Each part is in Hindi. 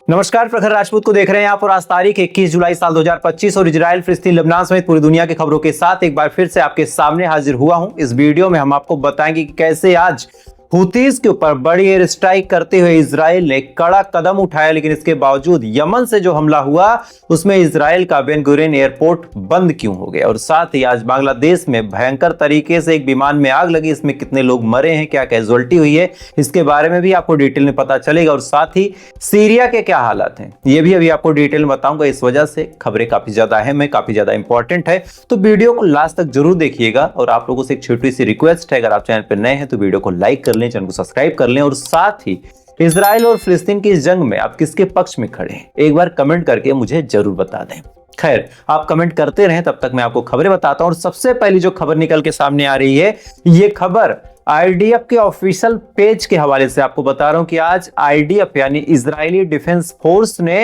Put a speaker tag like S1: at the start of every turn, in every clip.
S1: नमस्कार, प्रखर राजपूत को देख रहे हैं आप और आज तारीख 21 जुलाई साल 2025 और इजराइल, फिलिस्तीन, लेबनान समेत पूरी दुनिया की खबरों के साथ एक बार फिर से आपके सामने हाजिर हुआ हूं। इस वीडियो में हम आपको बताएंगे कि कैसे आज हुतीज के ऊपर बड़ी एयर स्ट्राइक करते हुए इजराइल ने कड़ा कदम उठाया, लेकिन इसके बावजूद यमन से जो हमला हुआ उसमें इजराइल का बेन गुरियन एयरपोर्ट बंद क्यों हो गया, और साथ ही आज बांग्लादेश में भयंकर तरीके से एक विमान में आग लगी, इसमें कितने लोग मरे हैं, क्या कैजुअल्टी हुई है, इसके बारे में भी आपको डिटेल में पता चलेगा। और साथ ही सीरिया के क्या हालात हैं ये भी अभी आपको डिटेल में बताऊंगा। इस वजह से खबरें काफी ज्यादा अहम है, काफी ज्यादा इंपॉर्टेंट है, तो वीडियो को लास्ट तक जरूर देखिएगा। और आप लोगों से एक छोटी सी रिक्वेस्ट है, अगर आप चैनल पर नए हैं तो वीडियो को लाइक कर लें, चैनल को सब्सक्राइब कर लें, और साथ ही इजराइल और फिलिस्तीन की इस जंग में आप किसके पक्ष में खड़े हैं एक बार कमेंट करके मुझे जरूर बता दें। खैर, आप कमेंट करते रहें, तब तक मैं आपको खबरें बताता हूं। और सबसे पहली जो खबर निकल के सामने आ रही है, ये खबर आईडीएफ के ऑफिशियल पेज के हवाले से आपको बता रहा हूं कि आज आईडीएफ यानी इजरायली डिफेंस फोर्स ने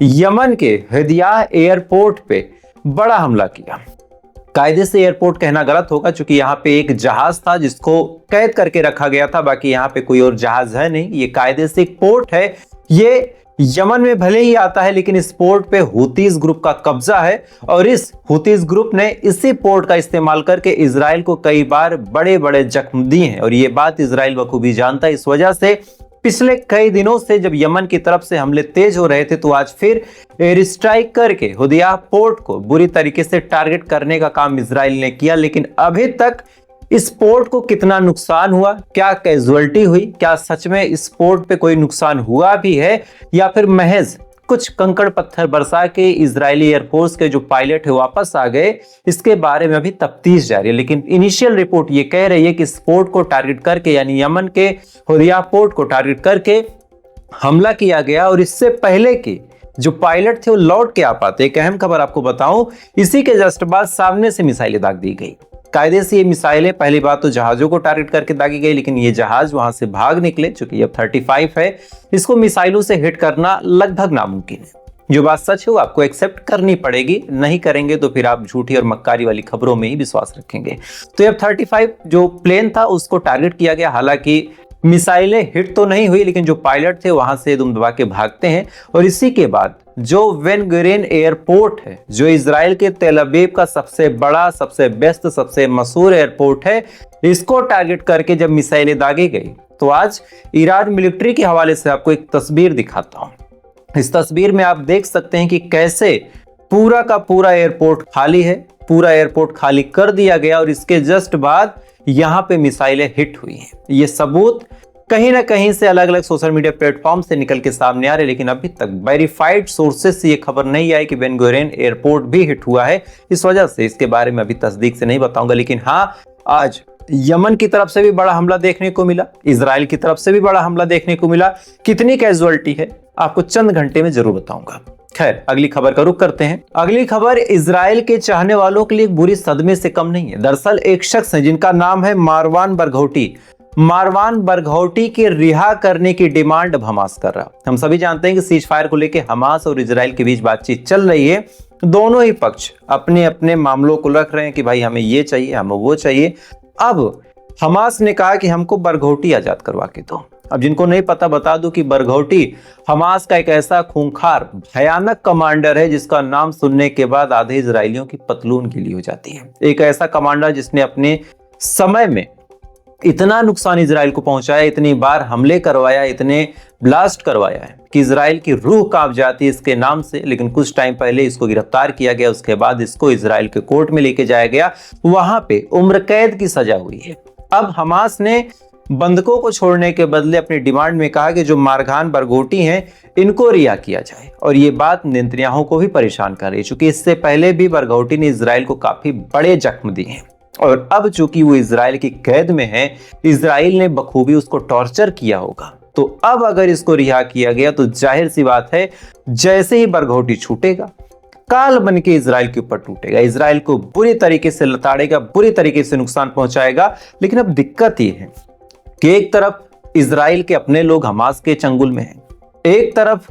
S1: यमन के हदिया एयरपोर्ट पे बड़ा हमला किया। कायदे से एयरपोर्ट कहना गलत होगा, क्योंकि यहाँ पे एक जहाज था जिसको कैद करके रखा गया था, बाकी यहाँ पे कोई और जहाज है नहीं। ये कायदे से एक पोर्ट है, ये यमन में भले ही आता है, लेकिन इस पोर्ट पे हुतीज ग्रुप का कब्जा है, और इस हुतीज ग्रुप ने इसी पोर्ट का इस्तेमाल करके इजराइल को कई बार बड़े बड़े जख्म दिए हैं, और ये बात इजराइल बखूबी जानता है। इस वजह से पिछले कई दिनों से जब यमन की तरफ से हमले तेज हो रहे थे, तो आज फिर एयर स्ट्राइक करके हुदिया पोर्ट को बुरी तरीके से टारगेट करने का काम इजराइल ने किया। लेकिन अभी तक इस पोर्ट को कितना नुकसान हुआ, क्या कैजुअल्टी हुई, क्या सच में इस पोर्ट पे कोई नुकसान हुआ भी है, या फिर महज कुछ कंकड़ पत्थर बरसा के इजरायली एयरफोर्स के जो पायलट है वापस आ गए, इसके बारे में अभी तफ्तीश जारी है। लेकिन इनिशियल रिपोर्ट ये कह रही है कि इस पोर्ट को टारगेट करके यानी यमन के हुदिया पोर्ट को टारगेट करके हमला किया गया, और इससे पहले कि जो पायलट थे वो लौट के आ पाते। एक अहम खबर आपको बताऊं, इसी के जस्ट बाद सामने से मिसाइलें दाग दी गई। कायदे से ये मिसाइलें पहली बात तो जहाजों को टारगेट करके दागी गई, लेकिन ये जहाज वहां से भाग निकले, चूंकि F-35 है, इसको मिसाइलों से हिट करना लगभग नामुमकिन है। जो बात सच है वो आपको एक्सेप्ट करनी पड़ेगी, नहीं करेंगे तो फिर आप झूठी और मक्कारी वाली खबरों में ही विश्वास रखेंगे। तो F-35 जो प्लेन था उसको टारगेट किया गया, हालांकि मिसाइलें हिट तो नहीं हुई, लेकिन जो पायलट थे वहां से दुम दबा के भागते हैं। और इसी के बाद जो बेन गुरियन एयरपोर्ट है, जो इजराइल के तेल अवीव का सबसे बड़ा, सबसे बेस्ट, सबसे मशहूर एयरपोर्ट है, इसको टारगेट करके जब मिसाइलें दागी गई, तो आज ईरान मिलिट्री के हवाले से आपको एक तस्वीर दिखाता हूं। इस तस्वीर में आप देख सकते हैं कि कैसे पूरा का पूरा एयरपोर्ट खाली है, पूरा एयरपोर्ट खाली कर दिया गया, और इसके जस्ट बाद यहां पे मिसाइलें हिट हुई हैं। ये सबूत कहीं ना कहीं से अलग अलग सोशल मीडिया प्लेटफॉर्म से निकल के सामने आ रहे, लेकिन अभी तक वेरीफाइड सोर्सेज से ये खबर नहीं आई कि बेन गुरियन एयरपोर्ट भी हिट हुआ है। इस वजह से इसके बारे में अभी तस्दीक से नहीं बताऊंगा। लेकिन हाँ, आज यमन की तरफ से भी बड़ा हमला देखने को मिला, इजराइल की तरफ से भी बड़ा हमला देखने को मिला। कितनी कैजुअल्टी है आपको चंद घंटे में जरूर बताऊंगा। खैर, अगली खबर का रुख करते हैं। अगली खबर इजराइल के चाहने वालों के लिए एक बुरी सदमे से कम नहीं है। दरअसल एक शख्स है जिनका नाम है मारवान बरघोटी। मारवान बरघोटी के रिहा करने की डिमांड अब हमास कर रहा। हम सभी जानते हैं कि सीज फायर को लेकर हमास और इजराइल के बीच बातचीत चल रही है। दोनों ही पक्ष अपने अपने मामलों को रख रहे हैं कि भाई हमें ये चाहिए, हमें वो चाहिए। अब हमास ने कहा कि हमको बरघोटी आजाद करवा के दो। अब जिनको नहीं पता बता दूं कि बरघोटी हमास का एक ऐसा खूंखार, भयानक कमांडर है जिसका नाम सुनने के बाद आधे इजरायलियों की पतलून गीली हो जाती है। एक ऐसा कमांडर जिसने अपने समय में इतना नुकसान इजराइल को पहुंचाया, इतनी बार हमले करवाया, इतने ब्लास्ट करवाया है कि इजराइल की रूह कांप जाती है इसके नाम से। लेकिन कुछ टाइम पहले इसको गिरफ्तार किया गया, उसके बाद इसको इजराइल के कोर्ट में लेके जाया गया, वहां पे उम्र कैद की सजा हुई है। अब हमास ने बंधकों को छोड़ने के बदले अपनी डिमांड में कहा कि जो मारघान बरघोटी हैं इनको रिहा किया जाए, और ये बात नेतन्याहू को भी परेशान कर रही है, क्योंकि इससे पहले भी बरघोटी ने इजराइल को काफी बड़े जख्म दिए हैं। और अब चूंकि वो इजराइल की कैद में है, इजराइल ने बखूबी उसको टॉर्चर किया होगा, तो अब अगर इसको रिहा किया गया तो जाहिर सी बात है जैसे ही बरघोटी छूटेगा, काल बन के इजराइल के ऊपर टूटेगा, इजराइल को बुरी तरीके से लताड़ेगा, बुरी तरीके से नुकसान पहुंचाएगा। लेकिन अब दिक्कत ये है कि एक तरफ इजराइल के अपने लोग हमास के चंगुल में हैं, एक तरफ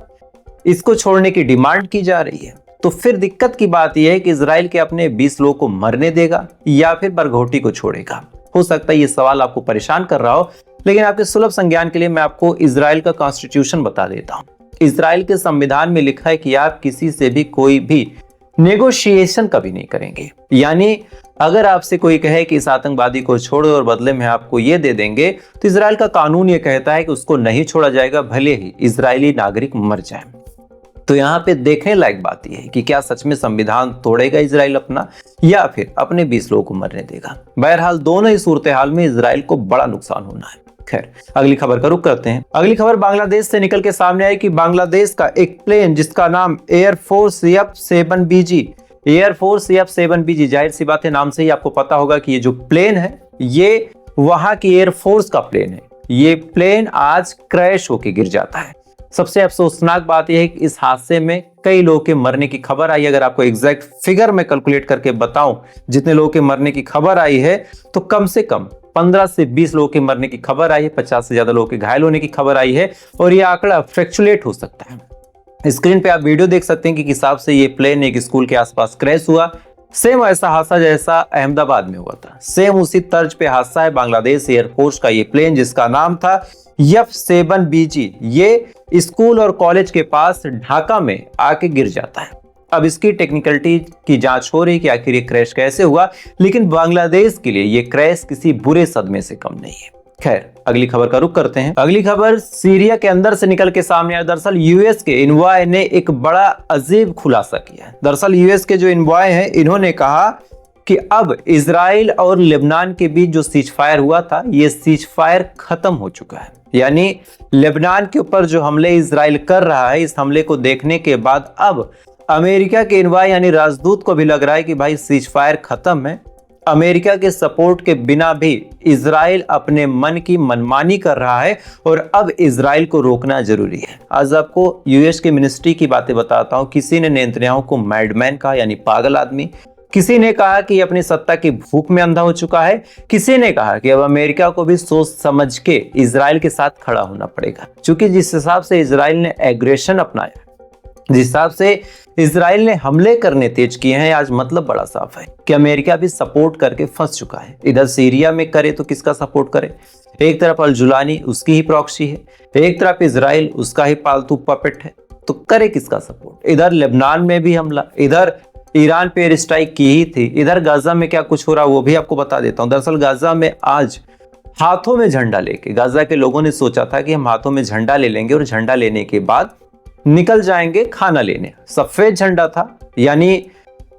S1: इसको छोड़ने की डिमांड की जा रही है। तो फिर दिक्कत की बात यह है कि इजराइल के अपने 20 लोगों को मरने देगा या फिर बरघोटी को छोड़ेगा। हो सकता है ये सवाल आपको परेशान कर रहा हो, लेकिन आपके सुलभ संज्ञान के लिए मैं आपको इजराइल का कॉन्स्टिट्यूशन बता देता हूं। इजराइल के संविधान में लिखा है कि आप किसी से भी कोई भी नेगोशिएशन कभी नहीं करेंगे। यानी अगर आपसे कोई कहे कि इस आतंकवादी को छोड़ो और बदले में आपको ये दे देंगे, तो इजराइल का कानून ये कहता है कि उसको नहीं छोड़ा जाएगा, भले ही इजरायली नागरिक मर जाए। तो यहाँ पे देखने लायक बात यह है कि क्या सच में संविधान तोड़ेगा इजराइल अपना, या फिर अपने 20 लोगों को मरने देगा। बहरहाल दोनों ही सूरत हाल में इजराइल को बड़ा नुकसान होना है। खैर, अगली खबर का रुख करते हैं। अगली खबर बांग्लादेश से निकल के सामने आई कि बांग्लादेश का एक प्लेन जिसका नाम एयरफोर्स F-7BG, एयरफोर्स F-7BG, जाहिर सी बात है नाम से ही आपको पता होगा कि ये जो प्लेन है ये वहां की एयरफोर्स का प्लेन है। ये प्लेन आज क्रैश होकर गिर जाता है। सबसे अफसोसनाक बात यह है कि इस हादसे में कई लोगों के मरने की खबर आई। अगर आपको एग्जैक्ट फिगर में कैलकुलेट करके बताऊं जितने लोगों के मरने की खबर आई है, तो कम से कम 15 से 20 लोगों के मरने की खबर आई है, 50 से ज्यादा लोगों के घायल होने की खबर आई है, और यह आंकड़ा फ्लैक्चुएट हो सकता है। स्क्रीन पे आप वीडियो देख सकते हैं कि किस हिसाब से ये प्लेन एक स्कूल के आसपास क्रैश हुआ। सेम ऐसा हादसा जैसा अहमदाबाद में हुआ था, सेम उसी तर्ज पे हादसा है बांग्लादेश एयरफोर्स का ये प्लेन जिसका नाम था F-7BG। ये स्कूल और कॉलेज के पास ढाका में आके गिर जाता है। अब इसकी टेक्निकलिटी की जांच हो रही है कि आखिर ये क्रैश कैसे हुआ, लेकिन बांग्लादेश के लिए ये क्रैश किसी बुरे सदमे से कम नहीं है। खैर, अगली खबर का रुख करते हैं। अगली खबर सीरिया के अंदर से निकल के सामने आया। दरअसल यूएस के इन्वॉय ने एक बड़ा अजीब खुलासा किया। दरअसल यूएस के जो इन्वॉय हैं इन्होंने कहा कि अब इजराइल और लेबनान के बीच जो सीज फायर हुआ था, ये सीज फायर खत्म हो चुका है। यानी लेबनान के ऊपर जो हमले इजराइल कर रहा है, इस हमले को देखने के बाद अब अमेरिका के इन्वॉय यानी राजदूत को भी लग रहा है कि भाई सीज फायर खत्म है। अमेरिका के सपोर्ट के बिना भी इजराइल अपने मन की मनमानी कर रहा है और अब इजराइल को रोकना जरूरी है। आज आपको यूएस के मिनिस्ट्री की बातें बताता हूं। किसी ने नेतन्याहू को मैडमैन कहा, यानी पागल आदमी। किसी ने कहा कि अपनी सत्ता की भूख में अंधा हो चुका है। किसी ने कहा कि अब अमेरिका को भी सोच समझ के इजराइल के साथ खड़ा होना पड़ेगा, क्योंकि जिस हिसाब से इजराइल ने एग्रेशन अपनाया, जिस हिसाब से इजराइल ने हमले करने तेज किए हैं, आज मतलब बड़ा साफ है कि अमेरिका भी सपोर्ट करके फंस चुका है। इधर सीरिया में करे तो किसका सपोर्ट करे? एक तरफ अल-जुलानी उसकी ही प्रॉक्सी है, एक तरफ इजराइल उसका ही पालतू पपेट है, तो करे किसका सपोर्ट? इधर लेबनान में भी हमला, इधर ईरान पे एयर स्ट्राइक की ही थी, इधर गाजा में क्या कुछ हो रहा वो भी आपको बता देता हूं। दरअसल गाजा में आज हाथों में झंडा लेके गाजा के लोगों ने सोचा था कि हम हाथों में झंडा ले लेंगे और झंडा लेने के बाद निकल जाएंगे खाना लेने। सफेद झंडा था, यानी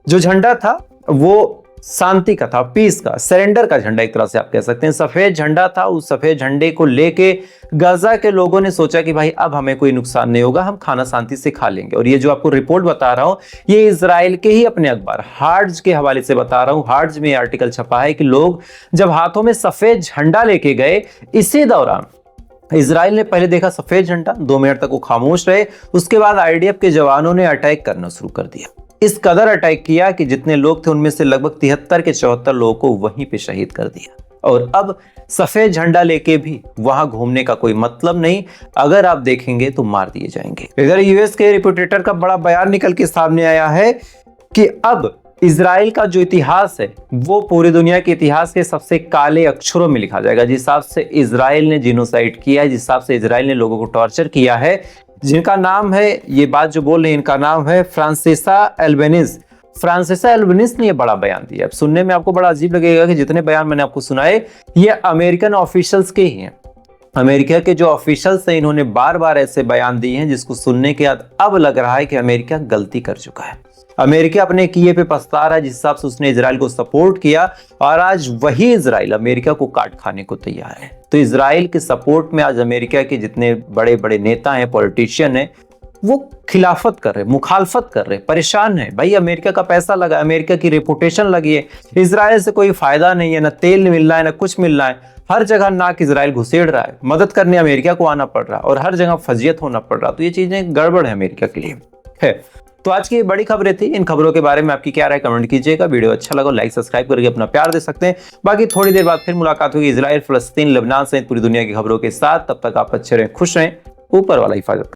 S1: जो झंडा था वो शांति का था, पीस का, सरेंडर का झंडा एक तरह से आप कह सकते हैं। सफेद झंडा था, उस सफेद झंडे को लेके गाजा के लोगों ने सोचा कि भाई अब हमें कोई नुकसान नहीं होगा, हम खाना शांति से खा लेंगे। और ये जो आपको रिपोर्ट बता रहा हूं, ये इजराइल के ही अपने अखबार हार्ट्ज के हवाले से बता रहा हूं। हार्ट्ज में आर्टिकल छपा है कि लोग जब हाथों में सफेद झंडा लेके गए, इसी दौरान इजराइल ने पहले देखा सफेद झंडा, 2 मिनट तक वो खामोश रहे। उसके बाद आईडीएफ के जवानों ने अटैक करना शुरू कर दिया। इस कदर अटैक किया कि जितने लोग थे उनमें से लगभग 73 के 74 लोगों को वहीं पे शहीद कर दिया। और अब सफेद झंडा लेके भी वहां घूमने का कोई मतलब नहीं, अगर आप देखेंगे तो मार दिए जाएंगे। इधर यूएस के रिपोर्टर का बड़ा बयान निकल के सामने आया है कि अब इजराइल का जो इतिहास है वो पूरी दुनिया के इतिहास के सबसे काले अक्षरों में लिखा जाएगा। जिस हिसाब से इजराइल ने जिनोसाइड किया है, जिस हिसाब से इजराइल ने लोगों को टॉर्चर किया है, जिनका नाम है, ये बात जो बोल रहे हैं इनका नाम है फ्रांसेसा एल्बेनीज। फ्रांसेसा एल्बेनीज ने ये बड़ा बयान दिया। अब सुनने में आपको बड़ा अजीब लगेगा कि जितने बयान मैंने आपको सुनाए ये अमेरिकन ऑफिशियल्स के ही हैं। अमेरिका के जो ऑफिशियल्स हैं इन्होंने बार बार ऐसे बयान दिए हैं जिसको सुनने के बाद अब लग रहा है कि अमेरिका गलती कर चुका है। अमेरिका अपने किए पे पछता रहा है, जिस हिसाब से उसने इजराइल को सपोर्ट किया, और आज वही इजराइल अमेरिका को काट खाने को तैयार है। तो इजराइल के सपोर्ट में आज अमेरिका के जितने बड़े बड़े नेता हैं, पॉलिटिशियन हैं, वो खिलाफत कर रहे, मुखालफत कर रहे, परेशान है। भाई अमेरिका का पैसा लगा, अमेरिका की रेपुटेशन लगी है, इजराइल से कोई फायदा नहीं है, ना तेल मिल रहा है ना कुछ मिल रहा है, हर जगह नाक इजराइल घुसेड़ रहा है, मदद करने अमेरिका को आना पड़ रहा है और हर जगह फजियत होना पड़ रहा। तो ये चीजें गड़बड़ है अमेरिका के लिए है। तो आज की बड़ी खबरें थी। इन खबरों के बारे में आपकी क्या राय कमेंट कीजिएगा। वीडियो अच्छा लगा लाइक सब्सक्राइब करके अपना प्यार दे सकते हैं। बाकी थोड़ी देर बाद फिर मुलाकात होगी इजराइल, फलस्तीन, लेबनान सहित पूरी दुनिया की खबरों के साथ। तब तक आप अच्छे रहें, खुश रहें, ऊपर वाला हिफाजत।